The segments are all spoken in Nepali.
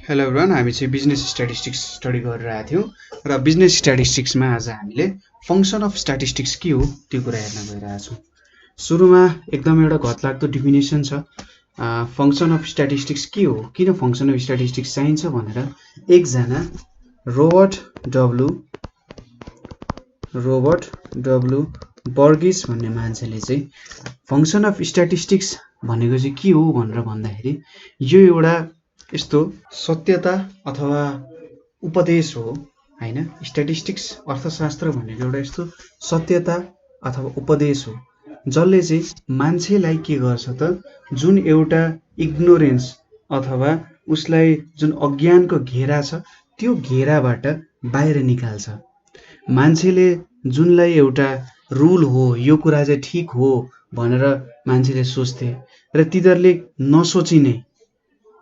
हेलो एभ्रिवान, हामी चाहिँ बिजनेस स्ट्याटिस्टिक्स स्टडी गरिरहेका थियौँ र बिजनेस स्ट्याटिस्टिक्समा आज हामीले फङ्सन अफ स्ट्याटिस्टिक्स के हो त्यो कुरा हेर्न गइरहेछौँ। सुरुमा एकदम एउटा घतलाग्दो डिफिनेसन छ। फङ्सन अफ स्ट्याटिस्टिक्स के हो, किन फङ्सन अफ स्ट्याटिस्टिक्स चाहिन्छ भनेर एकजना रोबर्ट डब्लु बर्गिस भन्ने मान्छेले चाहिँ फङ्सन अफ स्ट्याटिस्टिक्स भनेको चाहिँ के हो भनेर भन्दाखेरि यो एउटा यस्तो सत्यता अथवा उपदेश हो हैन। स्ट्याटिस्टिक्स अर्थशास्त्र भनेको एउटा यस्तो सत्यता अथवा उपदेश हो जसले चाहिँ मान्छेलाई के गर्छ त, जुन एउटा इग्नोरेन्स अथवा उसलाई जुन अज्ञानको घेरा छ त्यो घेराबाट बाहिर निकाल्छ। मान्छेले जुनलाई एउटा रुल हो, यो कुरा चाहिँ ठिक हो भनेर मान्छेले सोच्थे र तिनीहरूले नसोचिने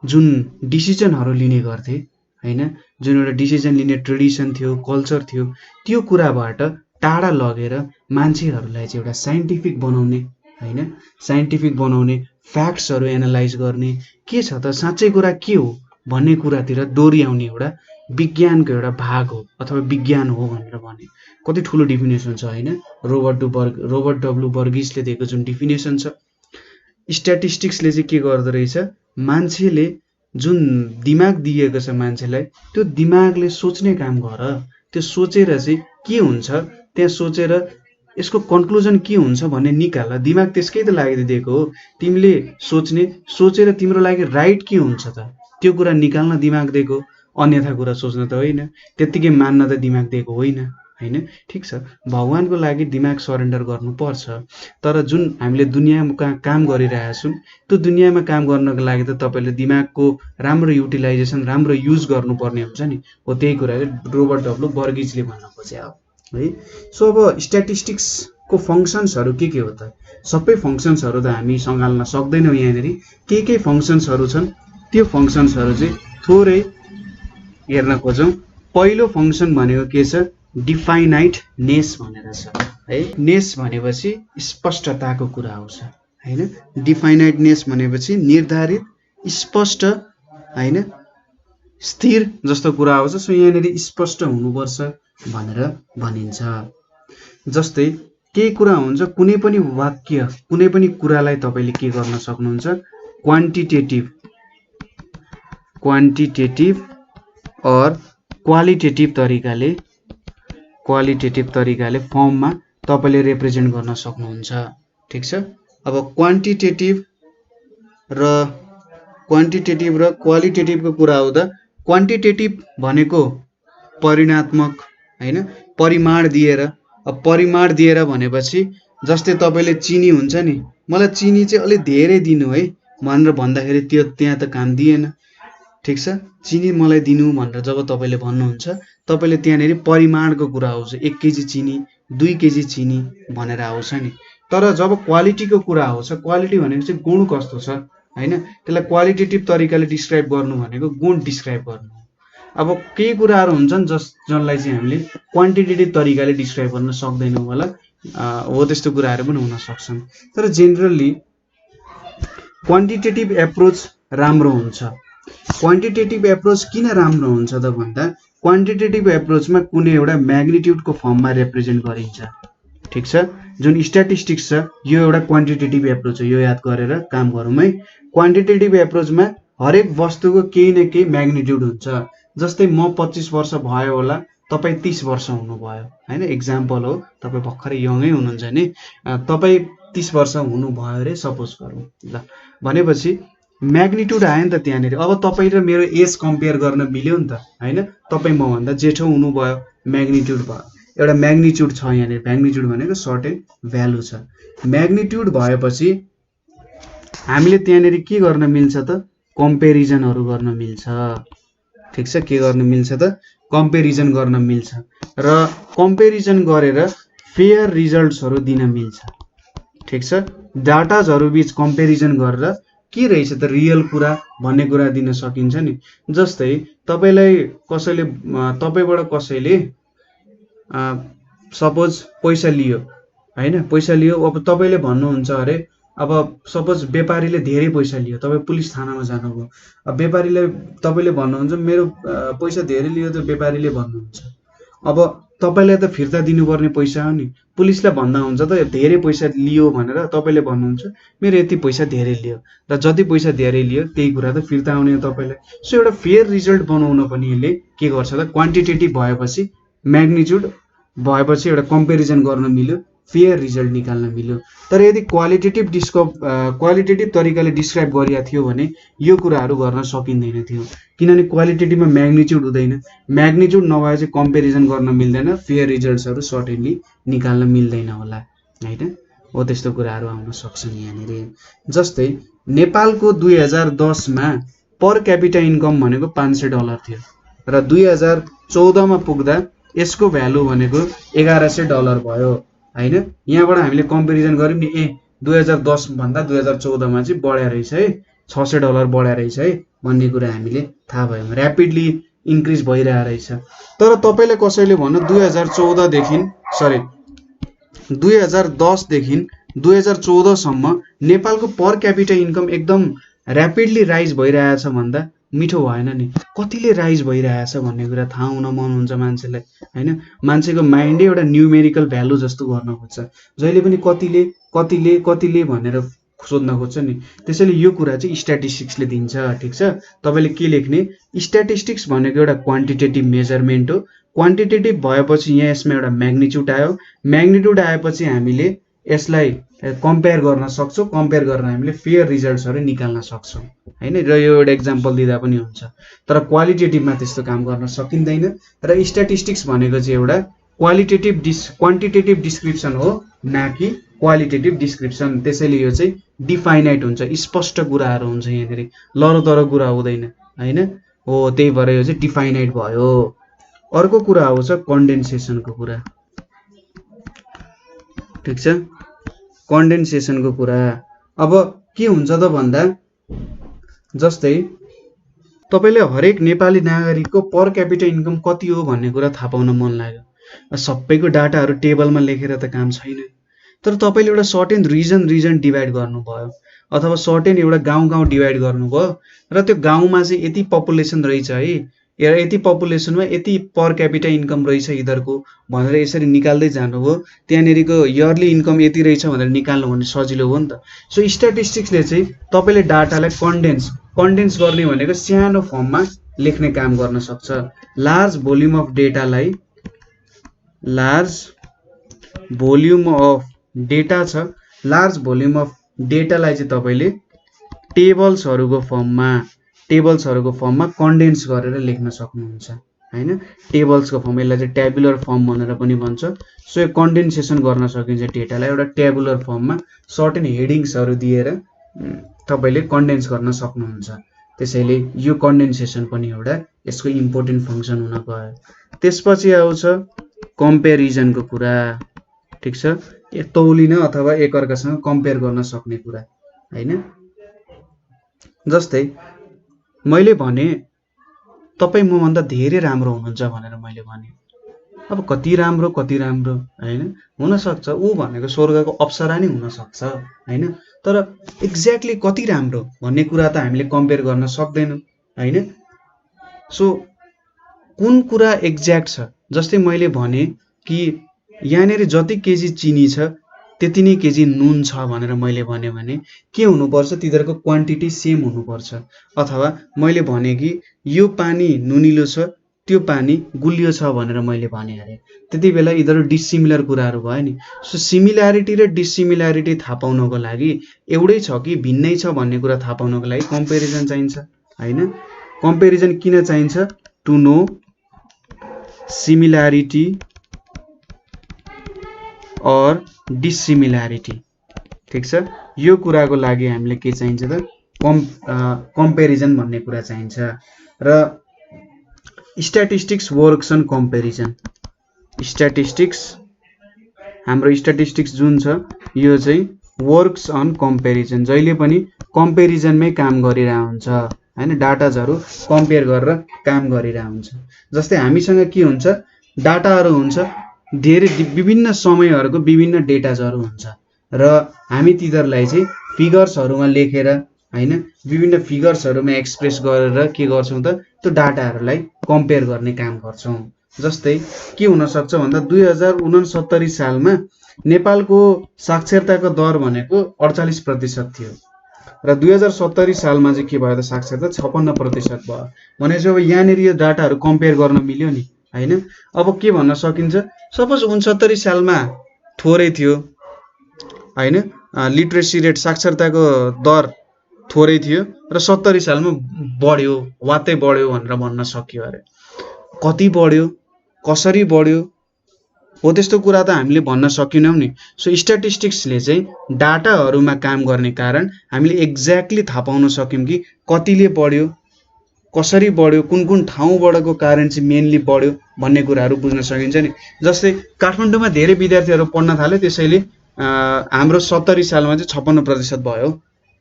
जुन डिसिजनहरू लिने गर्थे हैन, जुन एउटा डिसिजन लिने ट्रेडिसन थियो, कल्चर थियो, त्यो कुराबाट टाढा लगेर मान्छेहरूलाई चाहिँ एउटा साइन्टिफिक बनाउने हैन, साइन्टिफिक बनाउने, फ्याक्ट्सहरू एनालाइज गर्ने, के छ त साँच्चै कुरा के हो भन्ने कुरातिर दोहोऱ्याउने एउटा विज्ञानको एउटा भाग हो अथवा विज्ञान हो भनेर भने। कति ठुलो डिफिनेसन छ हैन। रोबर्ट डब्लु बर्गिसले दिएको जुन डिफिनेसन छ, स्ट्याटिस्टिक्सले चाहिँ के गर्दो रहेछ, मान्छेले जुन दिमाग दिएको छ मान्छेलाई, त्यो दिमागले सोच्ने काम गर, त्यो सोचेर चाहिँ के हुन्छ त्यहाँ सोचेर यसको कन्क्लुजन के हुन्छ भन्ने निकाल। दिमाग त्यसकै त लागि दिएको हो, तिमीले सोचेर तिम्रो लागि राइट के हुन्छ त त्यो कुरा निकाल्न दिमाग दिएको, अन्यथा कुरा सोच्न त होइन, त्यत्तिकै मान्न त दिमाग दिएको होइन हैन। ठिक छ, भगवानको लागि दिमाग सरेन्डर गर्नुपर्छ, तर जुन हामीले दुनियाँमा काम गरिरहेका छौँ त्यो दुनियाँमा काम गर्नको लागि त तपाईँले दिमागको राम्रो युटिलाइजेसन, राम्रो युज गर्नुपर्ने हुन्छ नि। हो त्यही कुरा रोबर्ट डब्लु बर्गिसले भन्न खोजे है। सो अब स्ट्याटिस्टिक्सको फङ्सन्सहरू के हो त, सबै फङ्सन्सहरू त हामी सँगाल्न सक्दैनौँ। यहाँनिर के फङ्सन्सहरू छन् त्यो फङ्सन्सहरू चाहिँ थोरै हेर्न खोजौँ। पहिलो फङ्सन भनेको के छ, डिफाइनाइटनेस भनेर छ है। नेस भनेपछि स्पष्टताको कुरा आउँछ हैन। डिफाइनाइटनेस भनेपछि निर्धारित, स्पष्ट हैन, स्थिर जस्तो कुरा आउँछ। सो यहाँनिर स्पष्ट हुनुपर्छ भनेर भनिन्छ। जस्तै केही कुरा हुन्छ, कुनै पनि वाक्य, कुनै पनि कुरालाई तपाईँले के गर्न सक्नुहुन्छ, क्वान्टिटेटिभ और क्वालिटेटिभ तरिकाले फर्ममा तपाईँले रिप्रेजेन्ट गर्न सक्नुहुन्छ। ठिक छ। अब क्वान्टिटेटिभ र क्वालिटेटिभको कुरा आउँदा, क्वान्टिटेटिभ भनेको परिमाणात्मक हैन, परिमाण दिएर भनेपछि जस्तै तपाईँले चिनी हुन्छ नि, मलाई चिनी चाहिँ अलि धेरै दिनु है भनेर भन्दाखेरि त्यो त्यहाँ त काम दिएन। ठिक छ, चिनी मलाई दिनु भनेर जब तपाईँले भन्नुहुन्छ, तपाईँले त्यहाँनिर परिमाणको कुरा आउँछ, 1 केजी चिनी, 2 केजी चिनी भनेर आउँछ नि। तर जब क्वालिटीको कुरा आउँछ, क्वालिटी भनेको चाहिँ गुण कस्तो छ हैन, त्यसलाई क्वालिटेटिभ तरिकाले डिस्क्राइब गर्नु भनेको गुण डिस्क्राइब गर्नु। अब केही कुराहरू हुन्छन् जसलाई चाहिँ हामीले क्वान्टिटेटिभ तरिकाले डिस्क्राइब गर्न सक्दैनौँ होला, हो त्यस्तो कुराहरू पनि हुन सक्छन्। तर जेनरली क्वान्टिटेटिभ एप्रोच राम्रो हुन्छ। क्वान्टिटेटिभ एप्रोच किन राम्रो हुन्छ त भन्दा, क्वान्टिटेटिभ एप्रोचमा कुनै एउटा म्याग्निट्युडको फर्ममा रिप्रेजेन्ट गरिन्छ। ठिक छ, जुन स्ट्याटिस्टिक्स छ यो एउटा क्वान्टिटेटिभ एप्रोच हो, यो याद गरेर काम गरौँ है। क्वान्टिटेटिभ एप्रोचमा हरेक वस्तुको केही न केही म्याग्निट्युड हुन्छ। जस्तै म 25 वर्ष भयो होला, तपाईँ 30 वर्ष हुनुभयो हैन, एक्जाम्पल हो, तपाईँ भर्खरै यङै हुनुहुन्छ नि, तपाईँ 30 वर्ष हुनुभयो अरे सपोज गरौँ ल, भनेपछि म्याग्निट्युड आयो नि त त्यहाँनिर। अब तपाईँ र मेरो एज कम्पेयर गर्न मिल्यो नि त हैन, तपाईँ मभन्दा जेठो हुनुभयो, म्याग्निट्युड भयो, एउटा म्याग्निट्युड छ यहाँनिर। म्याग्निट्युड भनेको सर्टेन भ्यालु छ। म्याग्निट्युड भएपछि हामीले त्यहाँनिर के गर्न मिल्छ त, कम्पेरिजनहरू गर्न मिल्छ। ठिक छ, के गर्न मिल्छ त, कम्पेरिजन गर्न मिल्छ र कम्पेरिजन गरेर फेयर रिजल्ट्सहरू दिन मिल्छ। ठिक छ, डाटाजहरू बीच कम्पेरिजन गरेर के रहेछ त रियल कुरा भन्ने कुरा दिन सकिन्छ नि। जस्तै तपाईँबाट कसैले सपोज पैसा लियो हैन, पैसा लियो, अब तपाईँले भन्नुहुन्छ अरे अब सपोज व्यापारीले धेरै पैसा लियो, तपाईँ पुलिस थानामा जानुभयो, अब व्यापारीलाई तपाईँले भन्नुहुन्छ मेरो पैसा धेरै लियो त व्यापारीले भन्नुहुन्छ, अब तपाईँलाई त फिर्ता दिनुपर्ने पैसा हो नि, पुलिसलाई भन्दा हुन्छ त धेरै पैसा लियो भनेर तपाईँले भन्नुहुन्छ मेरो यति पैसा धेरै लियो, र जति पैसा धेरै लियो त्यही कुरा त फिर्ता आउने हो तपाईँलाई। सो एउटा फेयर रिजल्ट बनाउन पनि यसले के गर्छ त, क्वान्टिटेटिभ भएपछि म्याग्निट्युड भएपछि एउटा कम्पेरिजन गर्न मिल्यो, फेयर रिजल्ट निकाल्न मिल्यो। तर यदि क्वालिटेटिभ तरिकाले डिस्क्राइब गरिएको थियो भने यो कुराहरू गर्न सकिँदैन थियो, किनभने क्वालिटेटिभमा म्याग्निट्युड हुँदैन, म्याग्निट्युड नभए चाहिँ कम्पेरिजन गर्न मिल्दैन, फेयर रिजल्ट्सहरू सर्टेनली निकाल्न मिल्दैन होला हैन। हो त्यस्तो कुराहरू आउन सक्छन् यहाँनिर। जस्तै नेपालको 2010मा पर क्यापिटा इन्कम भनेको $500 थियो र 2014मा पुग्दा यसको भ्यालु भनेको $1100 भयो हैन। यहाँबाट हामीले कम्पेरिजन गर्यौं नि, 2010 भन्दा 2014मा चाहिँ बढ्या रहेछ है, $600 बढ्या रहेछ है भन्ने कुरा हामीले थाहा भयो, र्यापिडली इन्क्रिज भइरहेको रहेछ। तर तपाईले कसैले भन्नु 2010 देखि 2014 सम्म नेपालको पर क्यापिटा इन्कम एकदम र्यापिडली राइज भइरहेछ भन्दा मिठो भएन नि। कतिले राइज भइरहेछ भन्ने कुरा थाहा हुन मन हुन्छ मान्छेलाई हैन। मान्छेको माइन्डै एउटा न्युमेरिकल भ्यालु जस्तो गर्न खोज्छ, जहिले पनि कतिले भनेर सोध्न खोज्छ नि। त्यसैले यो कुरा चाहिँ स्ट्याटिस्टिक्सले दिन्छ, ठीक छ। तपाईले के लेख्ने, स्ट्याटिस्टिक्स भनेको एउटा क्वान्टिटेटिभ मेजरमेन्ट हो। क्वान्टिटेटिभ भएपछि यहाँ यसमा एउटा म्याग्निट्युड आयो, म्याग्निट्युड आएपछि हामीले यसलाई कम्पेयर गर्न सक्छौं, कम्पेयर गर्न हामीले फेयर रिजल्ट्सहरु निकाल्न सक्छौं हैन। र यो एउटा एक्जाम्पल दिँदा पनि हुन्छ, तर क्वालिटेटिभमा त्यस्तो काम गर्न सकिँदैन। र स्ट्याटिस्टिक्स भनेको चाहिँ एउटा क्वान्टिटेटिभ डिस्क्रिप्सन हो, न कि क्वालिटेटिभ डिस्क्रिप्सन। त्यसैले यो चाहिँ डिफाइनाइट हुन्छ, स्पष्ट कुराहरु हुन्छ, यहाँनेरि लरतरो कुरा हुँदैन हैन। हो त्यही भएर यो चाहिँ डिफाइनाइट भयो। अर्को कुरा आउँछ कन्डेन्सेसनको कुरा, ठीक छ। कन्डेन्सेसनको कुरा अब के हुन्छ त भन्दा, जस्तै तपाईले हरेक नेपाली नागरिकको पर क्यापिटा इन्कम कति हो भन्ने कुरा थाहा पाउन मन लाग्यो। सबैको डाटाहरु टेबलमा लेखेर त काम छैन, तर तपाईले एउटा सर्टेन रिजन डिभाइड गर्नुभयो अथवा सर्टेन एउटा गाउँ डिभाइड गर्नुभयो र त्यो गाउँमा चाहिँ यति पपुलेसन रहेछ है, यति पपुलेसनमा यति पर क्यापिटा इन्कम रहेछ यिनीहरुको भनेर यसरी निकाल्दै जानुभयो, त्यहाँनेरिको इयरली इन्कम यति रहेछ भनेर निकाल्नु भने सजिलो हो नि त। सो स्ट्याटिस्टिक्सले चाहिँ तपाईले डाटालाई कन्डेन्स गर्ने भनेको सानो फर्ममा लेख्ने काम गर्न सक्छ। लार्ज भोल्युम अफ डेटा छ, लार्ज भोल्युम अफ डेटालाई चाहिँ तपाईले टेबल्सहरुको फर्ममा कन्डेन्स गरेर लेख्न सक्नुहुन्छ हैन। टेबल्सको फर्म, यसलाई चाहिँ ट्याबुलर फर्म भनेर पनि भन्छ। सो यो कन्डेन्सेसन गर्न सकिन्छ डेटालाई एउटा ट्याबुलर फर्ममा सर्टेन हेडिङ्सहरु दिएर तपाईले कन्डेन्स गर्न सक्नुहुन्छ। त्यसैले यो कन्डेन्सेसन पनि एउटा यसको इम्पोर्टेन्ट फंक्सन हुन गयो। त्यसपछि आउँछ कम्पेरिजनको कुरा, ठीक छ। तौलिन अथवा एकअर्कासँग कम्पेयर गर्न सक्ने कुरा हैन। जस्तै मैले भने तपाई म भन्दा धेरै राम्रो हुनुहुन्छ भनेर मैले भने, अब कति राम्रो हैन, हुन सक्छ उ भनेको स्वर्गको अप्सरा नै हुन सक्छ हैन, तर एक्ज्याक्टली कति राम्रो भन्ने कुरा त हामीले कम्पेयर गर्न सक्दैनौं हैन। सो कुन कुरा एक्ज्याक्ट छ, जस्तै मैले भने कि यहाँनेरि जति केजी चिनी छ त्यति नै केजी नुन छ भनेर मैले भने के हुनुपर्छ, तिनीहरुको क्वान्टिटी सेम हुनुपर्छ। अथवा मैले भने कि यो पानी नुनिलो छ, त्यो पानी गुलियो छ भनेर मैले भने अरे, त्यति बेला यिनीहरु डिसिमिलर कुराहरु भयो नि। सो सिमिल्यारिटी र डिसिमिल्यारिटी थाहा पाउनको लागि एउटै छ कि भिन्नै छ भन्ने कुरा थाहा पाउनको लागि कम्पेरिजन चाहिन्छ हैन। कम्पेरिजन किन चाहिन्छ? टु नो सिमिल्यारिटी और डिसिमिल्यारिटी, ठीक छ। यो कुराको लागि हामीले के चाहिन्छ त, कम्पेरिजन भन्ने कुरा चाहिन्छ। र स्ट्याटिस्टिक्स वर्क्स अन कम्पेरिजन, हाम्रो स्ट्याटिस्टिक्स जुन छ यो चाहिँ वर्क्स अन कम्पेरिजन, जहिले पनि कम्पेरिजनमै काम गरिरहेको हुन्छ हैन, डाटाहरु कम्पेयर गरेर काम गरिरहेको हुन्छ। जस्तै हामीसँग के हुन्छ, डाटाहरु हुन्छ, धेरै विभिन्न समयहरुको विभिन्न डेटाहरु हुन्छ र हामी तिनीहरुलाई चाहिँ फिगर्सहरुमा लेखेर हैन विभिन्न फिगर्सहरुमा एक्सप्रेस गरेर के गर्छौं त त्यो डाटाहरुलाई कम्पेयर गर्ने काम गर्छौं। जस्तै के हुन सक्छ भन्दा 2069 सालमा नेपालको साक्षरताको दर भनेको 48% थियो र 2070 सालमा चाहिँ के भयो त साक्षरता 56% भयो। भनेपछि अब यहाँनेर यो डाटाहरु कम्पेयर गर्न मिल्यो नि हैन। अब के भन्न सकिन्छ सपोज 69 सालमा थोरै थियो हैन लिटरेसी रेट साक्षरताको दर थोरै थियो र 70 सालमा बढ्यो वात्तै बढ्यो भनेर भन्न सकियो अरे। कति बढ्यो कसरी बढ्यो हो त्यस्तो कुरा त हामीले भन्न सकिनौं नि। सो स्ट्याटिस्टिक्सले चाहिँ डाटाहरुमा काम गर्ने कारण हामीले एक्ज्याक्टली थाहा पाउन सक्यौं कि कतिले बढ्यो कसरी बढ्यो कुन कुन ठाउँबाटको कारण चाहिँ मेनली बढ्यो भन्ने कुराहरु बुझ्न सकिन्छ नि। जस्तै काठमाडौँमा धेरै विद्यार्थीहरु पढ्न थाले त्यसैले हाम्रो 70 सालमा चाहिँ 56% भयो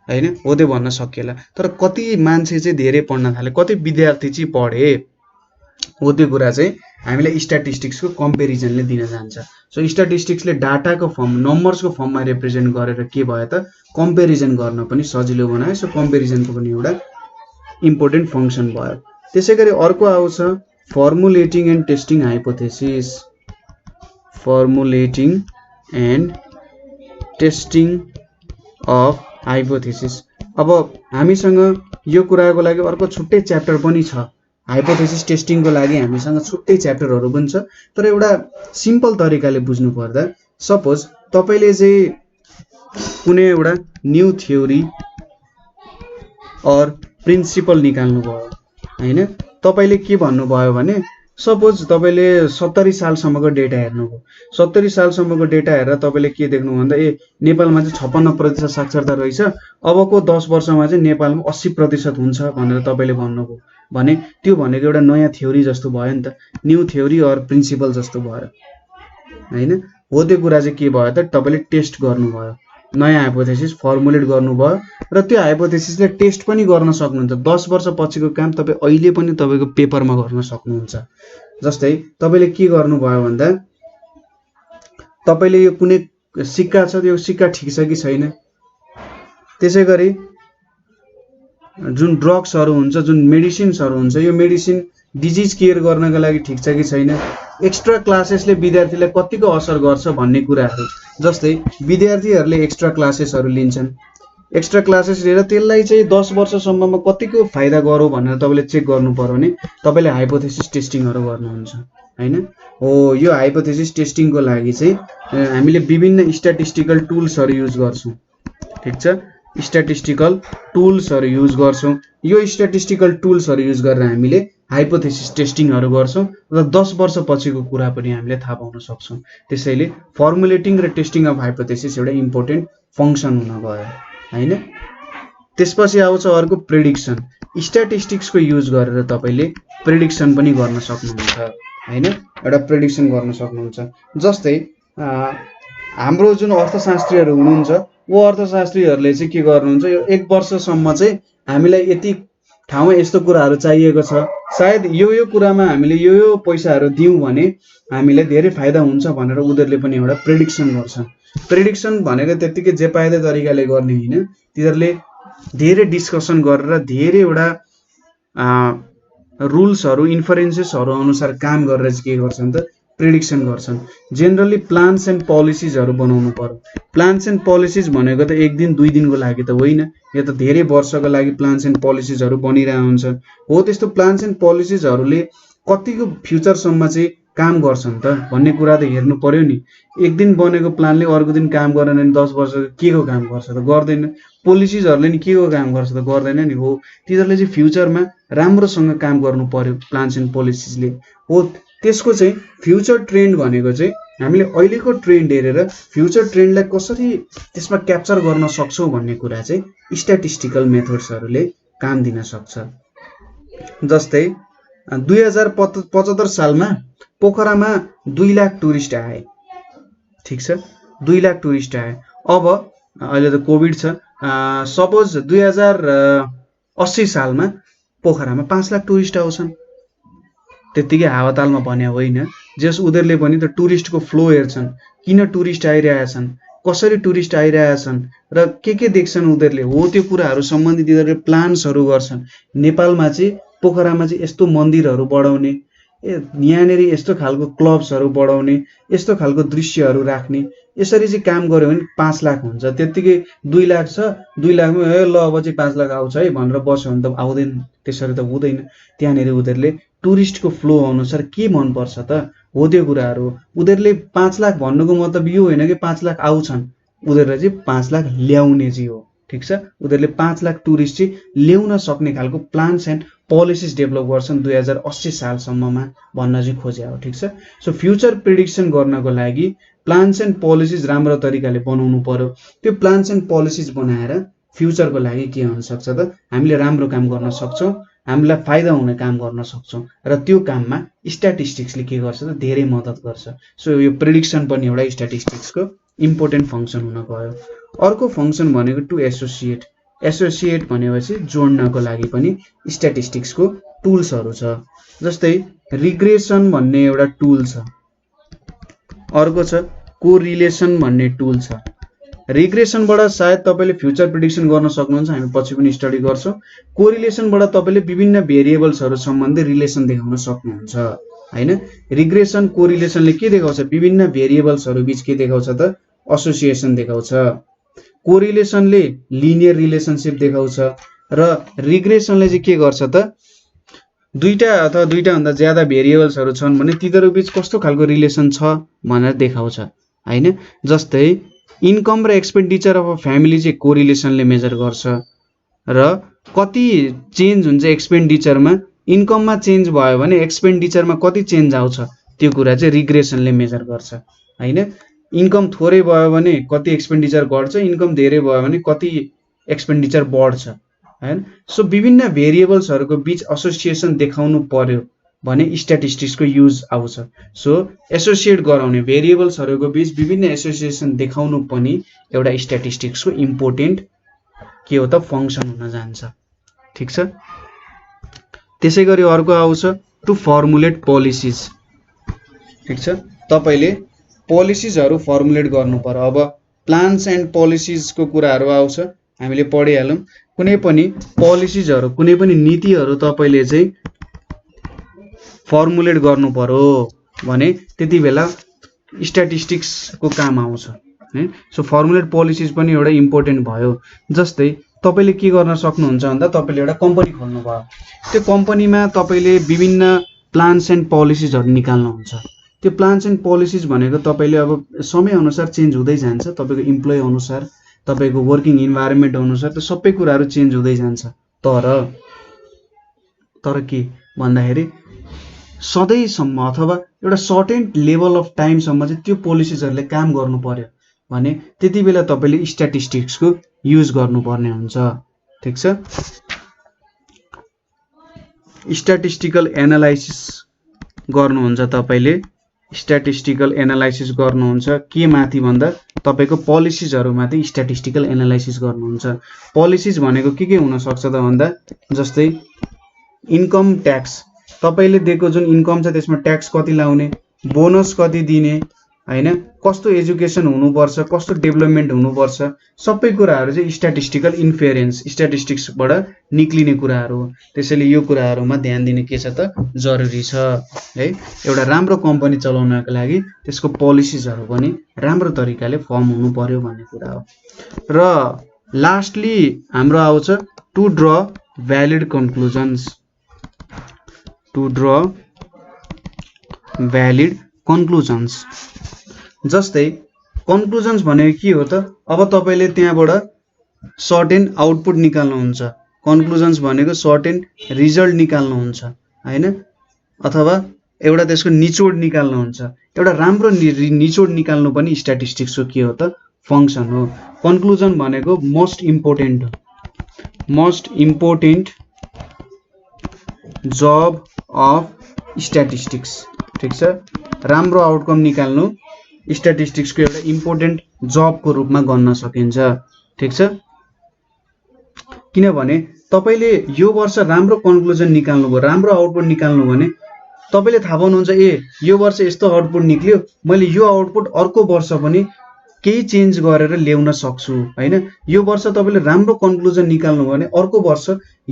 हैन हो त्यो भन्न सकिएला। तर कति मान्छे चाहिँ धेरै पढ्न थाले कति विद्यार्थी चाहिँ पढे हो त्यो कुरा चाहिँ हामीले स्ट्याटिस्टिक्सको कम्पेरिजनले दिन जान्छ। सो स्ट्याटिस्टिक्सले डाटाको फर्म नम्बर्सको फर्ममा रिप्रेजेन्ट गरेर के भयो त कम्पेरिजन गर्न पनि सजिलो बनायो। सो कम्पेरिजनको पनि एउटा इम्पोर्टेन्ट फंक्सन भयो। त्यसैगरी अर्को आउँछ formulating and testing hypothesis. Formulating and testing of hypothesis. अब हामीसँग यो कुराको लागि अर्को छुट्टै च्याप्टर पनि छ। हाइपोथेसिस टेस्टिङको लागि हामीसँग छुट्टै च्याप्टरहरु पनि छ। तर एउटा सिम्पल तरिकाले बुझ्नु पर्दा सपोज तपाईले चाहिँ कुनै एउटा न्यू थ्योरी अर प्रिन्सिपल निकाल्नु भयो हैन। तपाईले के भन्नु भयो भने सपोज तपाईले 70 सालसम्मको डेटा हेर्नुभयो। 70 सालसम्मको डेटा हेरेर तपाईले के देख्नु भन्दा नेपालमा चाहिँ 56% साक्षरता रहेछ अबको 10 वर्षमा चाहिँ नेपालमा 80% हुन्छ भनेर तपाईले भन्नुभयो भने त्यो भनेको एउटा नयाँ थ्योरी जस्तो भयो नि त न्यू थ्योरी अर प्रिन्सिपल जस्तो भयो हैन। हो त्यो कुरा चाहिँ के भयो त तपाईले टेस्ट गर्नुभयो नयाँ हाइपोथेसिस फर्मुलेट गर्नुभयो र त्यो हाइपोथेसिसले टेस्ट पनि गर्न सक्नुहुन्छ। 10 वर्ष पछिको काम तपाई अहिले पनि तपाईको पेपरमा गर्न सक्नुहुन्छ। जस्तै तपाईले के गर्नुभयो भन्दा तपाईले यो कुनै सिक्का छ त्यो सिक्का ठीक छ कि छैन। त्यसैगरी जुन ड्रग्सहरु हुन्छ जुन मेडिसिन्सहरु हुन्छ यो मेडिसिन डिजिज केयर गर्नका लागि ठीक छ कि छैन। एक्स्ट्रा क्लासेसले विद्यार्थीलाई कतिको असर गर्छ भन्ने कुराहरु। जस्तै विद्यार्थीहरुले एक्स्ट्रा क्लासेसहरु लिन्छन् एक्स्ट्रा क्लासेस लिएर त्यसलाई चाहिँ 10 वर्षसम्ममा कतिको फाइदा गरौ भनेर तपाईले चेक गर्नु पर्यो भने तपाईले हाइपोथेसिस टेस्टिङहरु गर्नुहुन्छ हैन। हो यो हाइपोथेसिस टेस्टिङको लागि चाहिँ हामीले विभिन्न स्ट्याटिस्टिकल टुल्सहरु युज गर्छौं। ठीक छ स्ट्याटिस्टिकल टुल्सहरु युज गर्छौं। यो स्ट्याटिस्टिकल टुल्सहरु युज गरेर हामीले हाइपोथेसिस टेस्टिङहरु गर्छौं र 10 वर्ष पछिको कुरा पनि हामीले थाहा पाउन सक्छौं। त्यसैले फर्मुलेटिङ र टेस्टिङ अफ हाइपोथेसिस एउटा इम्पोर्टेन्ट फंक्सन हुन गयो हैन। त्यसपछि आउँछ अर्को प्रेडिक्सन। स्ट्याटिस्टिक्सको युज गरेर तपाईले प्रेडिक्सन पनि गर्न सक्नुहुन्छ हैन एउटा प्रेडिक्सन गर्न सक्नुहुन्छ। जस्तै हाम्रो जुन अर्थशास्त्रीहरु हुनुहुन्छ वो अर्थशास्त्रीहरुले चाहिँ के गर्नुहुन्छ यो 1 वर्षसम्म चाहिँ हामीलाई यति ठाउँमा यस्तो कुराहरु चाहिएको छ सायद यो कुरामा हामीले यो पैसाहरु दियौं भने हामीलाई धेरै फाइदा हुन्छ भनेर उनीहरुले पनि एउटा प्रेडिक्सन गर्छन्। प्रेडिक्सन भनेको त्यतिकै जे पाएदै तरिकाले गर्ने हैन। तिनीहरुले धेरै डिस्कसन गरेर धेरै एउटा रुल्सहरु इन्फरेन्सेसहरु अनुसार काम गरेर चाहिँ के गर्छन् त प्रेडिक्सन गर्छन्। जेनरली प्लान्स एन्ड पोलिसीजहरु बनाउनु पर्यो। प्लान्स एन्ड पोलिसीज भनेको त एक दिन दुई दिनको लागि त होइन यो त धेरै वर्षको लागि प्लान्स एन्ड पोलिसीजहरु बनिरहेको हुन्छ। हो त्यस्तो प्लान्स एन्ड पोलिसीजहरुले कतिको फ्युचरसम्म चाहिँ काम गर्छन् त भन्ने कुरा त हेर्नु पर्यो नि। एक दिन बनेको प्लानले अर्को दिन काम गरेन भने 10 वर्ष के को काम गर्छ त गर्दैन। पोलिसीजहरुले नि के को काम गर्छ त गर्दैन नि। हो तिनीहरुले चाहिँ फ्युचरमा राम्रोसँग काम गर्नु पर्यो प्लान्स एन्ड पोलिसीजले। हो त्यसको चाहिँ फ्युचर ट्रेन्ड भनेको चाहिँ हामीले अहिलेको ट्रेन्ड हेरेर फ्युचर ट्रेन्डलाई कसरी त्यसमा क्याप्चर गर्न सक्छौं भन्ने कुरा चाहिँ स्ट्याटिस्टिकल मेथड्सहरुले काम दिन सक्छ। जस्तै 2075 सालमा पोखरामा 2 लाख टुरिस्ट आए। ठीक छ 2 लाख टुरिस्ट आए। अब अहिले त कोभिड छ सपोज 2080 सालमा पोखरामा 5 लाख टुरिस्ट आउँछन्। त्यतिकै हावातालमा भने होइन जस उनीहरुले पनि त टुरिस्टको फ्लो हेर्छन् किन टुरिस्ट आइरहेछन् कसरी टुरिस्ट आइरहेछन् र के देख्छन् उनीहरूले, हो त्यो कुराहरू सम्बन्धित यिनीहरूले प्लान्सहरू गर्छन्। नेपालमा चाहिँ पोखरामा चाहिँ यस्तो मन्दिरहरू बढाउने, यहाँनिर यस्तो खालको क्लब्सहरू बढाउने, यस्तो खालको दृश्यहरू राख्ने, यसरी चाहिँ काम गर्यो भने 5 लाख हुन्छ। त्यत्तिकै 2 लाख छ, 2 लाखमा ल अब चाहिँ 5 लाख आउँछ है भनेर बस्यो भने त आउँदैन, त्यसरी त हुँदैन। त्यहाँनिर उनीहरूले टुरिस्टको फ्लो अनुसार के मनपर्छ त, हो त्यो कुराहरू। उनीहरूले 5 लाख भन्नुको मतलब यो होइन कि 5 लाख आउँछन्, उनीहरूले चाहिँ 5 लाख ल्याउने चाहिँ हो। ठिक छ, उनीहरूले 5 लाख टुरिस्ट चाहिँ ल्याउन सक्ने खालको प्लान्स एन्ड पोलिसिज डेभलप गर्छन् 2080 सालसम्ममा भन्न चाहिँ खोजे हो। ठिक छ, सो फ्युचर प्रिडिक्सन गर्नको लागि प्लान्स एन्ड पोलिसिज राम्रो तरिकाले बनाउनु पर्यो। त्यो प्लान्स एन्ड पोलिसिज बनाएर फ्युचरको लागि के हुन सक्छ त, हामीले राम्रो काम गर्न सक्छौँ, हामीलाई फाइदा हुने काम गर्न सक्छौँ र त्यो काममा स्ट्याटिस्टिक्सले के गर्छ त, धेरै मद्दत गर्छ। सो यो प्रिडिक्सन पनि एउटा स्ट्याटिस्टिक्सको इम्पोर्टेन्ट फङ्सन हुन गयो। अर्को फङ्सन भनेको टु एसोसिएट। एसोसिएट भनेपछि जोड्नको लागि पनि स्ट्याटिस्टिक्सको टुल्सहरू छ। जस्तै रिग्रेसन भन्ने एउटा टुल छ, अर्को छ कोरिलेसन भन्ने टुल छ। रिग्रेसनबाट सायद तपाईँले फ्युचर प्रिडिक्सन गर्न सक्नुहुन्छ, हामी पछि पनि स्टडी गर्छौँ। कोरिलेसनबाट तपाईँले विभिन्न भेरिएबल्सहरू सम्बन्धी रिलेसन देखाउन सक्नुहुन्छ हैन। रिग्रेसन कोरिलेसनले के देखाउँछ, विभिन्न भेरिएबल्सहरू बीच के देखाउँछ त, एसोसिएसन देखाउँछ। कोरिलेसनले लिनियर रिलेसनशिप देखाउँछ र रिग्रेसनले चाहिँ के गर्छ त, दुईटा अथवा दुईटा भन्दा ज्यादा भेरिएबल्सहरू छन् भने तिनीहरू बीच कस्तो खालको रिलेसन छ भनेर देखाउँछ हैन। जस्तै इन्कम र एक्सपेन्डिचर अफ अ फ्यामिली चाहिँ कोरिलेसनले मेजर गर्छ र कति चेन्ज हुन्छ एक्सपेन्डिचरमा, इन्कममा चेन्ज भयो भने एक्सपेन्डिचरमा कति चेन्ज आउँछ त्यो कुरा चाहिँ रिग्रेसनले मेजर गर्छ हैन। इन्कम थोरै भयो भने कति एक्सपेन्डिचर घट्छ, इन्कम धेरै भयो भने कति एक्सपेन्डिचर बढ्छ हैन। सो विभिन्न भेरिएबल्सहरूको बीच एसोसिएसन देखाउनु पर्यो भने स्ट्याटिस्टिक्सको युज आउँछ। सो एसोसिएट गराउने भेरिएबल्सहरूको बीच विभिन्न एसोसिएसन देखाउनु पनि एउटा स्ट्याटिस्टिक्सको इम्पोर्टेन्ट के हो त, फङ्सन हुन जान्छ। ठिक छ, त्यसै गरी अर्को आउँछ टु फर्मुलेट पोलिसिज। ठिक छ, तपाईँले पोलिसिजहरू फर्मुलेट गर्नु पर्यो। अब प्लान्स एन्ड पोलिसिजको कुराहरू आउँछ, हामीले पढिहालौँ। कुनै पनि पोलिसिजहरू, कुनै पनि नीतिहरू तपाईँले चाहिँ फर्मुलेट गर्नु पर्यो भने त्यति बेला स्ट्याटिस्टिक्सको काम आउँछ है। सो फर्मुलेट पोलिसिज पनि एउटा इम्पोर्टेन्ट भयो। जस्तै तपाईँले के गर्न सक्नुहुन्छ भन्दा, तपाईँले एउटा कम्पनी खोल्नु भयो, त्यो कम्पनीमा तपाईँले विभिन्न प्लान्स एन्ड पोलिसिजहरू निकाल्नुहुन्छ। त्यो प्लान्स एन्ड पोलिसिज भनेको तपाईँले अब समयअनुसार चेन्ज हुँदै जान्छ, तपाईँको इम्प्लोइ अनुसार, तपाईँको वर्किङ इन्भाइरोमेन्ट अनुसार त्यो सबै कुराहरू चेन्ज हुँदै जान्छ। तर के भन्दाखेरि सधैँसम्म अथवा एउटा सर्टेन लेभल अफ टाइमसम्म चाहिँ त्यो पोलिसिजहरूले काम गर्नु पर्यो भने त्यति बेला तपाईँले स्ट्याटिस्टिक्सको युज गर्नुपर्ने हुन्छ। ठिक छ, स्ट्याटिस्टिकल एनालाइसिस गर्नुहुन्छ, तपाईँले स्ट्याटिस्टिकल एनालाइसिस गर्नुहुन्छ के माथि भन्दा तपाईँको पोलिसिजहरूमाथि स्ट्याटिस्टिकल एनालाइसिस गर्नुहुन्छ। पोलिसिज भनेको के हुन सक्छ त भन्दा, जस्तै इन्कम ट्याक्स, तपाईँले दिएको जुन इन्कम छ त्यसमा ट्याक्स कति लाउने, बोनस कति दिने हैन, कस्तो एजुकेसन हुनुपर्छ, कस्तो डेभलपमेन्ट हुनुपर्छ, सबै कुराहरू चाहिँ स्ट्याटिस्टिकल इन्फेरेन्स, स्ट्याटिस्टिक्सबाट निक्लिने कुराहरू हो। त्यसैले यो कुराहरूमा ध्यान दिने के छ त, जरुरी छ है। एउटा राम्रो कम्पनी चलाउनको लागि त्यसको पोलिसिजहरू पनि राम्रो तरिकाले फर्म हुनु पर्यो भन्ने कुरा हो। र लास्टली हाम्रो आउँछ to draw valid conclusions. To draw valid conclusions, जस्तै कन्क्लुजन्स भनेको के हो त, अब तपाईँले त्यहाँबाट सर्टेन आउटपुट निकाल्नुहुन्छ। कन्क्लुजन्स भनेको सर्टेन रिजल्ट निकाल्नुहुन्छ हैन, अथवा एउटा त्यसको निचोड निकाल्नुहुन्छ। एउटा राम्रो निचोड निकाल्नु पनि स्ट्याटिस्टिक्सको के हो त, फङ्सन हो। कन्क्लुजन भनेको most important job of statistics. ठिक छ, राम्रो आउटकम निकाल्नु स्ट्याटिस्टिक्सको एउटा इम्पोर्टेन्ट जबको रूपमा गन्न सकिन्छ। ठिक छ, किनभने तपाईँले यो वर्ष राम्रो कन्क्लुजन निकाल्नुभयो, राम्रो आउटपुट निकाल्नु भने तपाईँले थाहा पाउनुहुन्छ, ए यो वर्ष यस्तो आउटपुट निक्ल्यो, मैले यो आउटपुट अर्को वर्ष पनि केही चेन्ज गरेर ल्याउन सक्छु हैन। यो वर्ष तपाईले राम्रो कन्क्लुजन निकाल्नु भयो भने अर्को वर्ष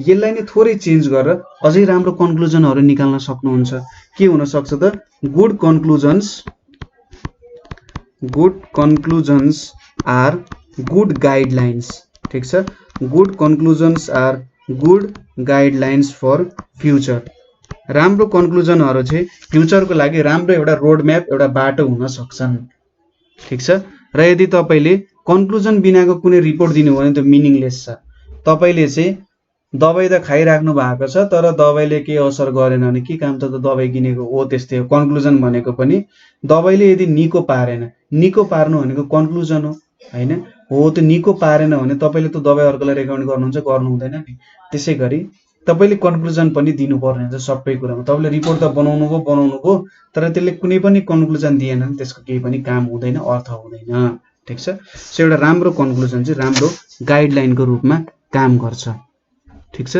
यसलाई नै थोरै चेन्ज गरेर अझै राम्रो कन्क्लुजनहरु निकाल्न सक्नुहुन्छ। के हुन सक्छ त good conclusions are good guidelines. ठीक छ, good conclusions are good guidelines for future. राम्रो कन्क्लुजनहरु चाहिँ फ्युचरको लागि राम्रो एउटा रोड म्याप एउटा बाटो हुन सक्छन्। ठीक छ, र यदि तपाईले कन्क्लुजन बिनाको कुनै रिपोर्ट दिनु भयो भने त्यो मिनिङलेस छ। तपाईले चाहिँ दबाई त खाइराख्नु भएको छ तर दबाईले के असर गरेन भने के काम त दबाई किनेको हो, त्यस्तै हो। कन्क्लुजन भनेको पनि दबाईले यदि निको पारेन, निको पार्नु भनेको कन्क्लुजन हो हैन। हो त्यो निको पारेन भने तपाईले त दबाई अर्कोलाई रेकमेन्ड गर्नुहुन्छ, गर्नु हुँदैन नि। त्यसैगरी तपाईले कन्क्लुजन पनि दिनुपर्ने हुन्छ सबै कुरामा। तपाईले रिपोर्ट त बनाउनु भो तर त्यसले कुनै पनि कन्क्लुजन दिएन भने त्यसको केही पनि काम हुँदैन, अर्थ हुँदैन। ठीक छ, सो एउटा राम्रो कन्क्लुजन चाहिँ राम्रो गाइडलाइनको रूपमा काम गर्छ। ठीक छ,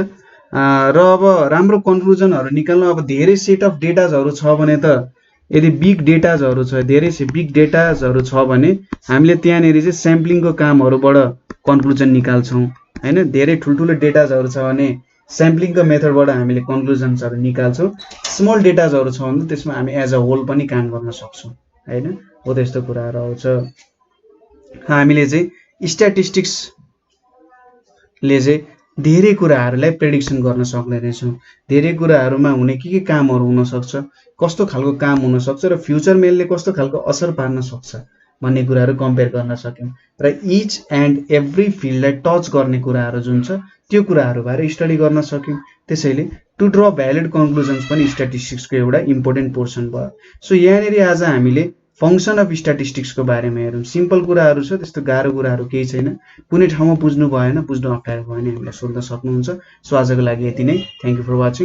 र अब राम्रो कन्क्लुजनहरु निकाल्न अब धेरै सेट अफ डेटाजहरु छ भने त यदि बिग डेटाजहरु छ, धेरै बिग डेटाजहरु छ भने हामीले त्यहाँनेरि चाहिँ स्याम्पलिङको कामहरुबाट कन्क्लुजन निकाल्छौं हैन। धेरै ठुलठुलो डेटाजहरु छ भने स्याम्पलिङको मेथडबाट हामीले कन्क्लुजन्सहरु निकाल्छौं। स्मल डेटाजहरु छ भने त्यसमा हामी एज अ होल पनि काम गर्न सक्छौं हैन। हो त्यस्तो कुराहरु आउँछ। हामीले चाहिँ स्ट्याटिस्टिक्स ले चाहिँ धेरै कुराहरुलाई प्रेडिक्सन गर्न सक्ने रहेछौं। धेरै कुराहरुमा हुने के कामहरु हुन सक्छ, कस्तो खालको काम हुन सक्छ र फ्युचरमा यसले कस्तो खालको असर पार्न सक्छ भन्ने कुराहरु कम्पेयर गर्न सक्यौं। र इच एन्ड एभ्री फिल्डलाई टच गर्ने कुराहरु जुन छ त्यो कुराहरु बारे स्टडी गर्न सक्यौं। त्यसैले टु ड्र भ्यालिड कन्क्लुजन्स पनि स्ट्याटिस्टिक्सको एउटा इम्पोर्टेन्ट पोर्सन भयो। सो यहाँनेरि आज हामीले फंक्सन अफ स्ट्याटिस्टिक्सको बारेमा हेरौं। सिम्पल कुराहरु छ, त्यस्तो गाह्रो कुराहरु केही छैन। कुनै ठाउँमा बुझ्नु भएन, बुझ्नु अप्ठ्यारो भयो भने हामीलाई सोध्न सक्नुहुन्छ। सो आजको लागि यति नै। Thank you for watching.